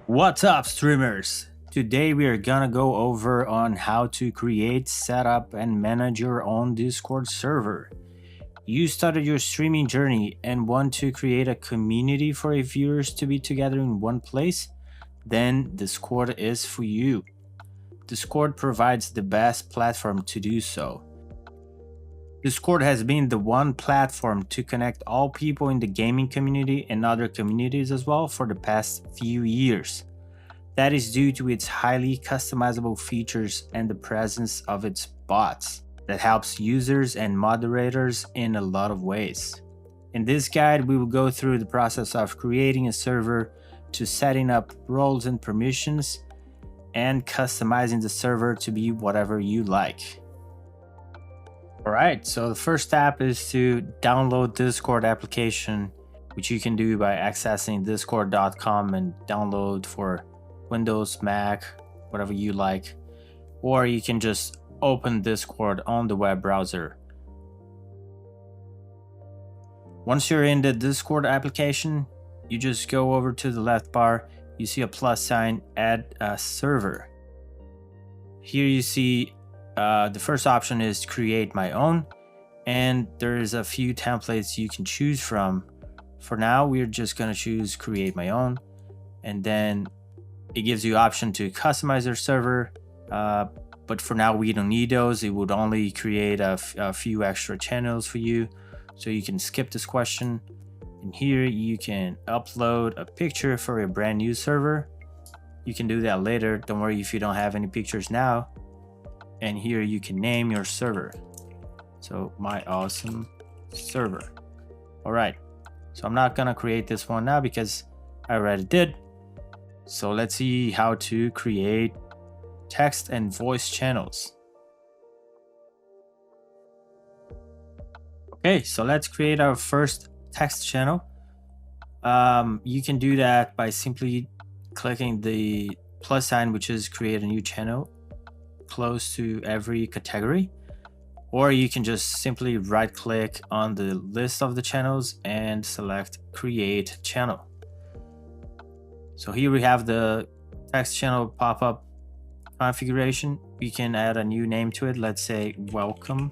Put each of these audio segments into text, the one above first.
What's up, streamers? Today we are gonna go over on how to create, set up, and manage your own Discord server. You started your streaming journey and want to create a community for your viewers to be together in one place? Then Discord is for you. Discord provides the best platform to do so. Discord has been the one platform to connect all people in the gaming community and other communities as well for the past few years. That is due to its highly customizable features and the presence of its bots that helps users and moderators in a lot of ways. In this guide, we will go through the process of creating a server to setting up roles and permissions and customizing the server to be whatever you like. Alright, so the first step is to download Discord application, which you can do by accessing discord.com and download for Windows, Mac, whatever you like, or you can just open Discord on the web browser. Once you're in the Discord application, you just go over to the left bar, you see a plus sign, add a server. Here you see the first option is create my own, and there's a few templates you can choose from. For now, we're just gonna choose create my own, and then it gives you option to customize your server, but for now we don't need those. It would only create a few extra channels for you, so you can skip this question. And here you can upload a picture for a brand new server. You can do that later, don't worry if you don't have any pictures now. And here you can name your server, so my awesome server. All right, so I'm not gonna create this one now because I already did. So let's see how to create text and voice channels. Okay, so let's create our first text channel. You can do that by simply clicking the plus sign, which is create a new channel close to every category, or you can just simply right click on the list of the channels and select create channel. So here we have the text channel pop-up configuration. We can add a new name to it, let's say welcome,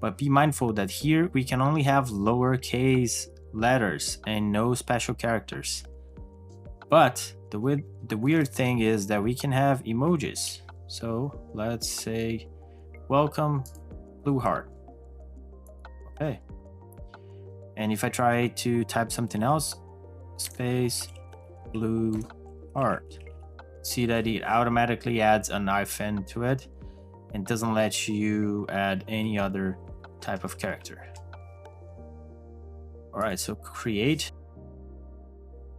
but be mindful that here we can only have lowercase letters and no special characters. But the weird thing is that we can have emojis. So let's say welcome blue heart. Okay, and if I try to type something else, space blue heart, see that it automatically adds an hyphen to it and doesn't let you add any other type of character. All right, so create,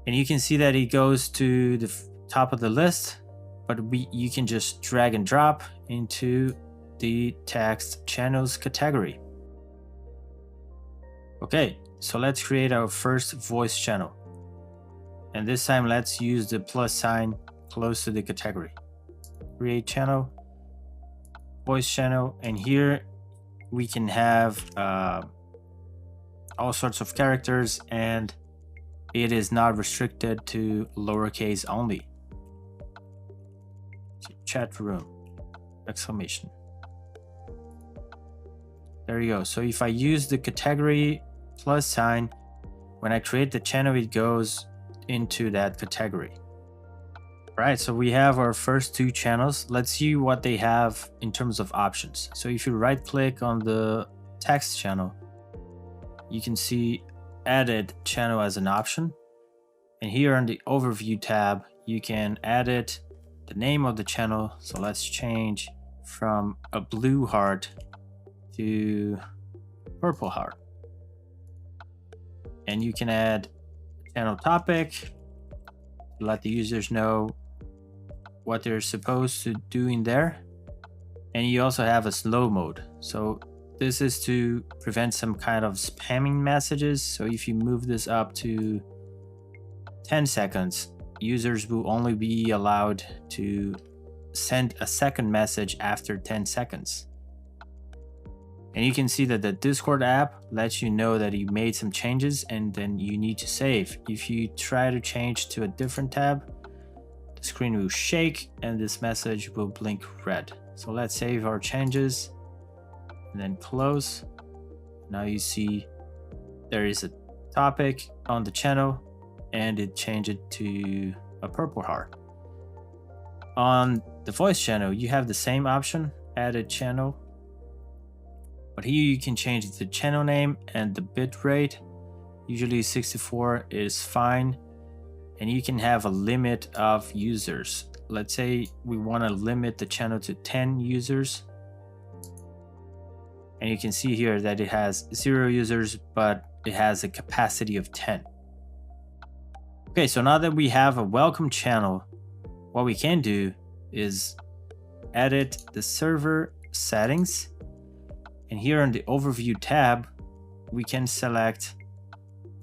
and you can see that it goes to the top of the list, but you can just drag and drop into the text channels category. Okay, so let's create our first voice channel. And this time let's use the plus sign close to the category. Create channel, voice channel, and here we can have all sorts of characters, and it is not restricted to lowercase only. Chat room, exclamation. There you go. So if I use the category plus sign, when I create the channel, it goes into that category. Right, so we have our first two channels. Let's see what they have in terms of options. So if you right click on the text channel, you can see edit channel as an option. And here on the overview tab, you can edit the name of the channel. So let's change from a blue heart to purple heart. And you can add channel topic to let the users know what they're supposed to do in there. And you also have a slow mode. So this is to prevent some kind of spamming messages. So if you move this up to 10 seconds, users will only be allowed to send a second message after 10 seconds. And you can see that the Discord app lets you know that you made some changes and then you need to save. If you try to change to a different tab, the screen will shake and this message will blink red. So let's save our changes and then close. Now you see there is a topic on the channel and it changed it to a purple heart. On the voice channel, you have the same option, add a channel, but here you can change the channel name and the bit rate. Usually 64 is fine, and you can have a limit of users. Let's say we want to limit the channel to 10 users, and you can see here that it has 0 users, but it has a capacity of 10. Okay, so now that we have a welcome channel, what we can do is edit the server settings, and here on the overview tab we can select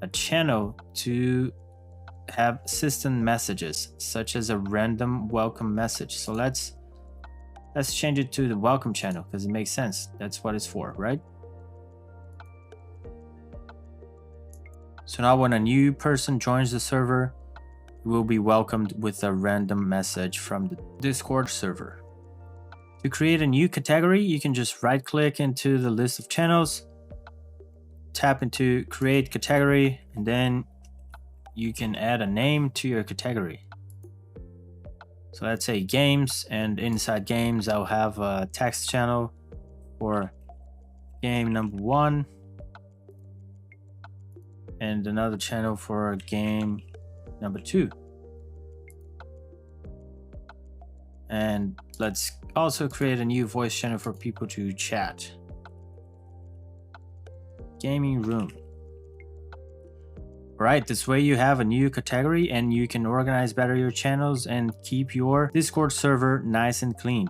a channel to have system messages, such as a random welcome message. So let's change it to the welcome channel because it makes sense. That's what it's for, right? So now when a new person joins the server, will be welcomed with a random message from the Discord server. To create a new category, you can just right click into the list of channels, tap into create category, and then you can add a name to your category. So let's say games, and inside games I'll have a text channel for game number 1 and another channel for game number 2. And let's also create a new voice channel for people to chat. Gaming room. Alright, this way you have a new category and you can organize better your channels and keep your Discord server nice and clean.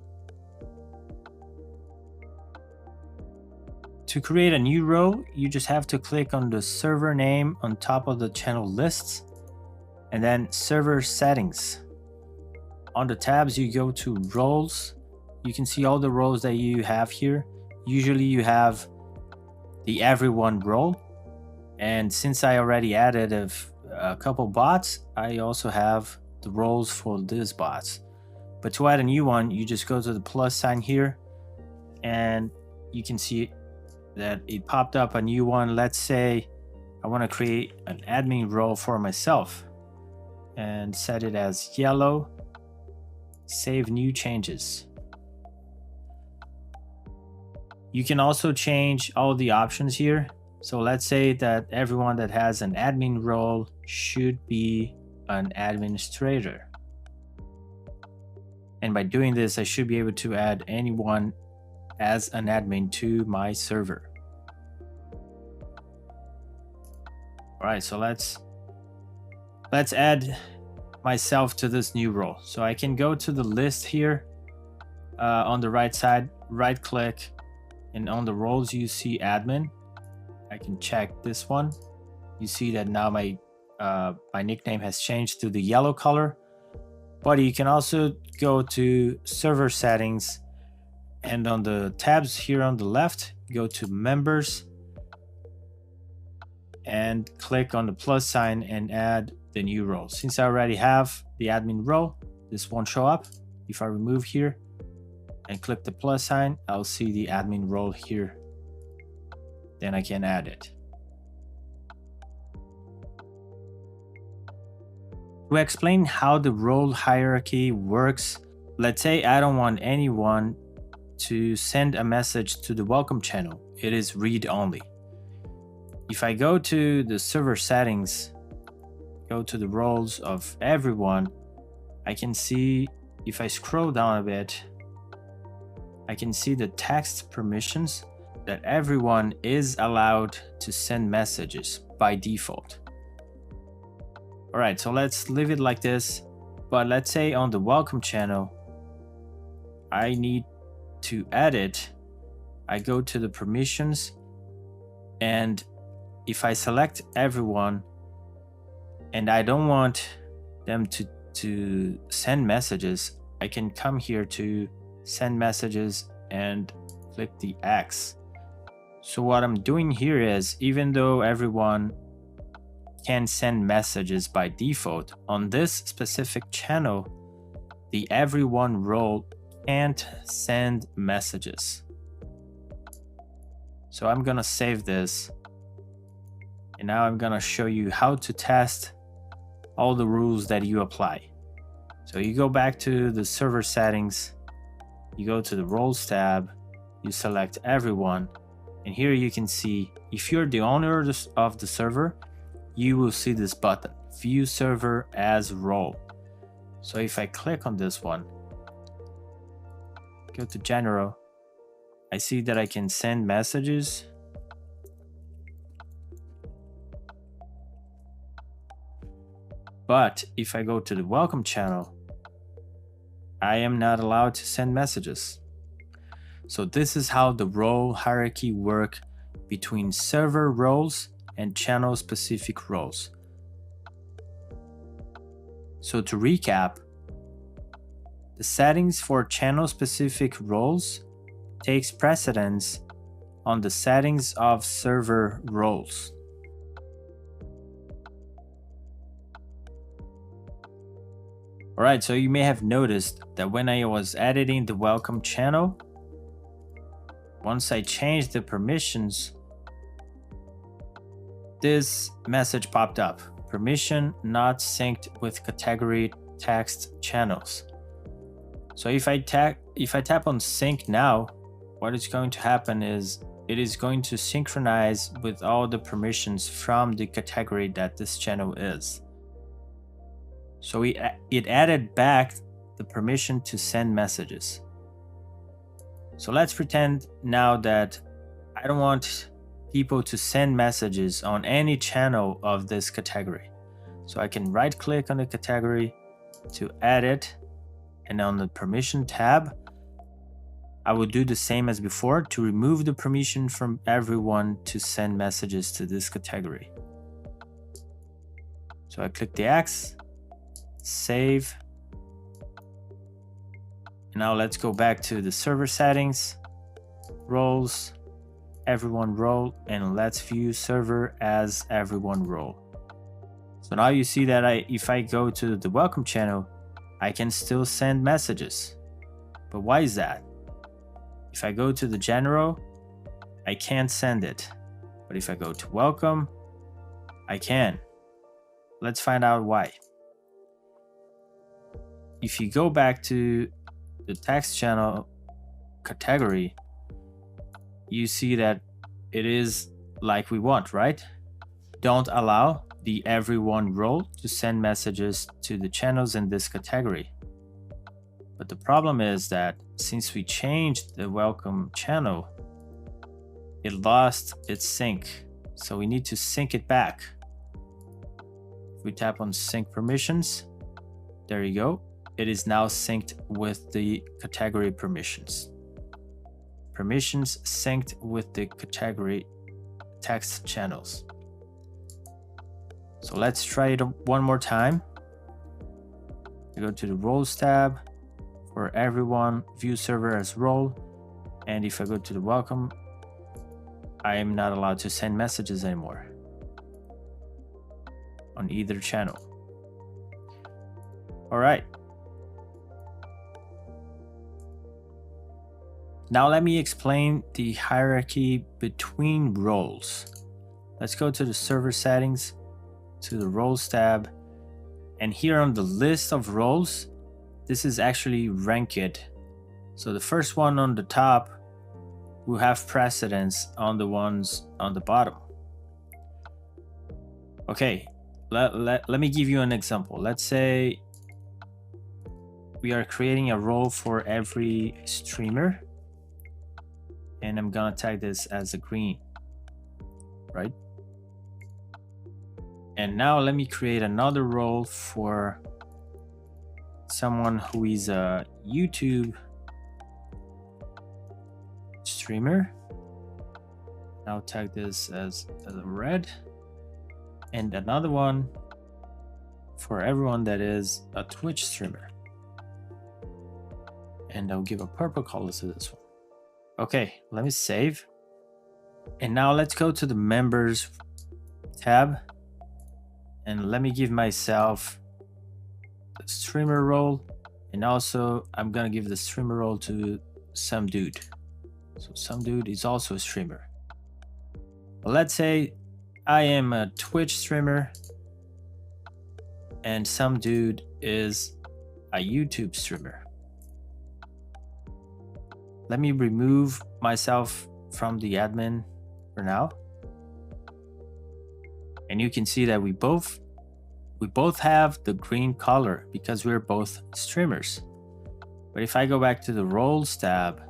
To create a new row, you just have to click on the server name on top of the channel lists and then server settings. On the tabs, you go to roles. You can see all the roles that you have here. Usually you have the everyone role. And since I already added a couple bots, I also have the roles for these bots. But to add a new one, you just go to the plus sign here and you can see that it popped up a new one. Let's say I want to create an admin role for myself and set it as yellow. Save new changes. You can also change all the options here. So let's say that everyone that has an admin role should be an administrator. And by doing this, I should be able to add anyone as an admin to my server. All right, so let's add myself to this new role. So I can go to the list here on the right side, right click, and on the roles you see admin. I can check this one. You see that now my nickname has changed to the yellow color. But you can also go to server settings, and on the tabs here on the left, go to members and click on the plus sign and add the new role. Since I already have the admin role, this won't show up. If I remove here and click the plus sign, I'll see the admin role here. Then I can add it. To explain how the role hierarchy works, let's say I don't want anyone to send a message to the welcome channel. It is read only. If I go to the server settings, go to the roles of everyone, I can see, if I scroll down a bit, I can see the text permissions that everyone is allowed to send messages by default. All right, so let's leave it like this. But let's say on the welcome channel, I need to edit. I go to the permissions, and if I select everyone and I don't want them to send messages, I can come here to send messages and click the X. So what I'm doing here is, even though everyone can send messages by default, on this specific channel, the everyone role can't send messages. So I'm gonna save this, and now I'm gonna show you how to test all the rules that you apply. So you go back to the server settings, you go to the roles tab, you select everyone, and here you can see if you're the owner of the server, you will see this button, view server as role. So if I click on this one, go to general, I see that I can send messages. But if I go to the welcome channel, I am not allowed to send messages. So this is how the role hierarchy works between server roles and channel specific roles. So to recap, the settings for channel specific roles takes precedence on the settings of server roles. Alright, so you may have noticed that when I was editing the welcome channel, once I changed the permissions, this message popped up. Permission not synced with category text channels. So if I tap on sync now, what is going to happen is it is going to synchronize with all the permissions from the category that this channel is. So it added back the permission to send messages. So let's pretend now that I don't want people to send messages on any channel of this category. So I can right click on the category to add it, and on the permission tab, I will do the same as before to remove the permission from everyone to send messages to this category. So I click the X, save. Now let's go back to the server settings, roles, everyone role, and let's view server as everyone role. So now you see that if I go to the welcome channel, I can still send messages. But why is that? If I go to the general, I can't send it. But if I go to welcome, I can. Let's find out why. If you go back to the text channel category, you see that it is like we want, right? Don't allow the everyone role to send messages to the channels in this category. But the problem is that since we changed the welcome channel, it lost its sync. So we need to sync it back. If we tap on sync permissions, there you go. It is now synced with the category permissions. Permissions synced with the category text channels. So let's try it one more time. I go to the roles tab, for everyone, view server as role, and if I go to the welcome, I am not allowed to send messages anymore on either channel. All right. Now let me explain the hierarchy between roles. Let's go to the server settings, to the roles tab, and here on the list of roles, this is actually ranked. So the first one on the top will have precedence on the ones on the bottom. Okay, let me give you an example. Let's say we are creating a role for every streamer, and I'm gonna tag this as a green, right? And now let me create another role for someone who is a YouTube streamer. I'll tag this as a red, and another one for everyone that is a Twitch streamer, and I'll give a purple color to this one. Okay, let me save, and now let's go to the members tab, and let me give myself the streamer role And also I'm gonna give the streamer role to some dude. So some dude is also a streamer. But let's say I am a Twitch streamer and some dude is a YouTube streamer. Let me remove myself from the admin for now. And you can see that we both have the green color because we're both streamers. But if I go back to the roles tab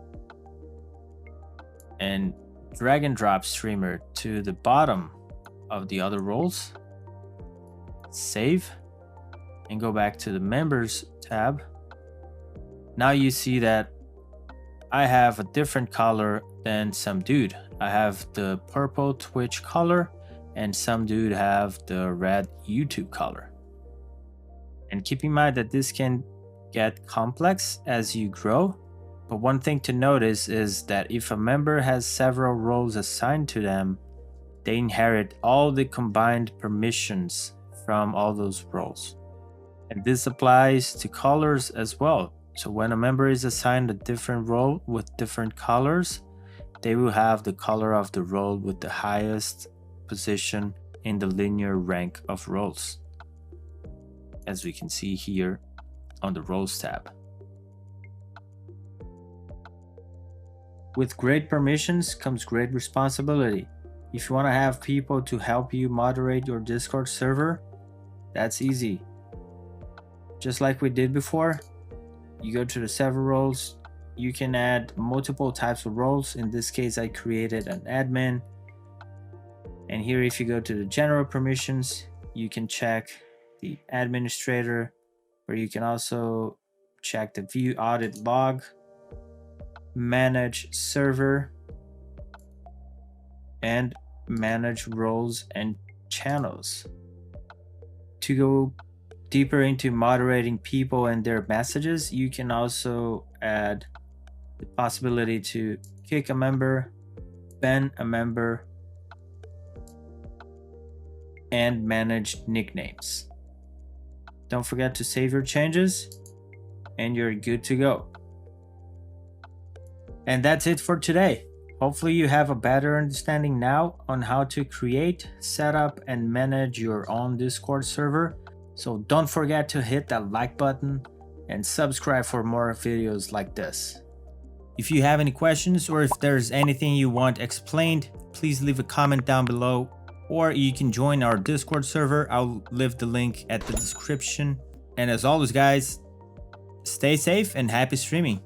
and drag and drop streamer to the bottom of the other roles, save, and go back to the members tab, now you see that I have a different color than some dude. I have the purple Twitch color and some dude have the red YouTube color. And keep in mind that this can get complex as you grow. But one thing to notice is that if a member has several roles assigned to them, they inherit all the combined permissions from all those roles. And this applies to colors as well. So when a member is assigned a different role with different colors, they will have the color of the role with the highest position in the linear rank of roles, as we can see here on the roles tab. With great permissions comes great responsibility. If you want to have people to help you moderate your Discord server, that's easy. Just like we did before, you go to the server roles, you can add multiple types of roles. In this case, I created an admin. And here, if you go to the general permissions, you can check the administrator, where you can also check the view audit log, manage server, and manage roles and channels. To go deeper into moderating people and their messages, you can also add the possibility to kick a member, ban a member, and manage nicknames. Don't forget to save your changes and you're good to go. And that's it for today. Hopefully you have a better understanding now on how to create, set up, and manage your own Discord server. So don't forget to hit that like button and subscribe for more videos like this. If you have any questions or if there's anything you want explained, please leave a comment down below, or you can join our Discord server. I'll leave the link at the description. And as always guys, stay safe and happy streaming.